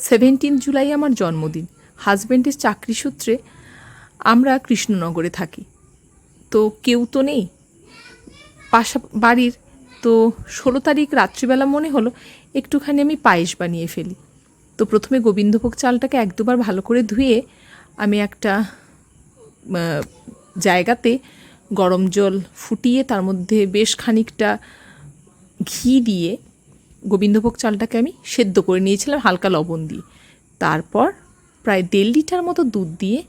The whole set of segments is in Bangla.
17 জুলাই আমার জন্মদিন। হাজব্যান্ডের চাকরি সূত্রে আমরা কৃষ্ণনগরে থাকি, তো কেউ তো নেই পাশা বাড়ির। তো 16 তারিখ রাত্রিবেলা মনে হলো একটুখানি আমি পায়েস বানিয়ে ফেলি। তো প্রথমে গোবিন্দভোগ চালটাকে 1-2 বার ভালো করে ধুয়ে আমি একটা জায়গাতে গরম জল ফুটিয়ে তার মধ্যে বেশ খানিকটা ঘি দিয়ে গোবিন্দভোগ চালটাকে আমি সেদ্ধ করে নিয়েছিলাম হালকা লবণ দিয়ে। তারপর প্রায় 1.5 লিটার মতো দুধ দিয়ে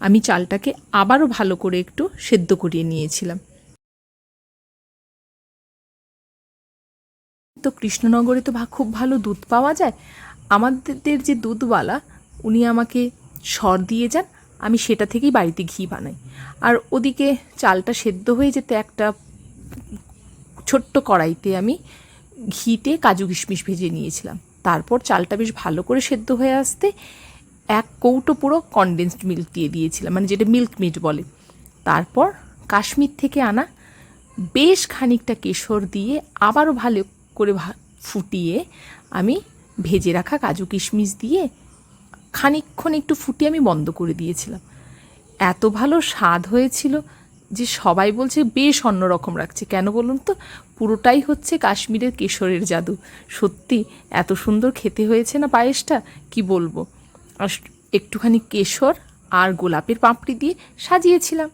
আমি চালটাকে আবারও ভালো করে একটু সেদ্ধ করিয়ে নিয়েছিলাম। তো কৃষ্ণনগরে তো খুব ভালো দুধ পাওয়া যায়। আমাদের যে দুধওয়ালা উনি আমাকে সর দিয়ে যান, আমি সেটা থেকেই বাড়িতে ঘি বানাই। আর ওদিকে চালটা সেদ্ধ হয়ে যেতে একটা ছোট্ট কড়াইতে আমি ঘিতে কাজু কিশমিশ ভেজে নিয়েছিলাম। তারপর চালটা বেশ ভালো করে সেদ্ধ হয়ে আসতে 1 কৌটো পুরো কনডেন্সড মিল্ক দিয়ে দিয়েছিলাম, মানে যেটা মিল্ক মিট বলে। তারপর কাশ্মীর থেকে আনা বেশ খানিকটা কেশর দিয়ে আবারও ভালো করে ফুটিয়ে আমি ভেজে রাখা কাজু কিশমিশ দিয়ে খানিকক্ষণ একটু ফুটিয়ে আমি বন্ধ করে দিয়েছিলাম। এত ভালো স্বাদ হয়েছিল যে সবাই বলছে বেশ অন্যরকম রাখছে। কেন বলুন তো, পুরোটাই হচ্ছে কাশ্মীরের কেশরের জাদু। সত্যি এত সুন্দর খেতে হয়েছে না পায়েসটা, কি বলবো। আর একটুখানি কেশর আর গোলাপের পাপড়ি দিয়ে সাজিয়েছিলাম।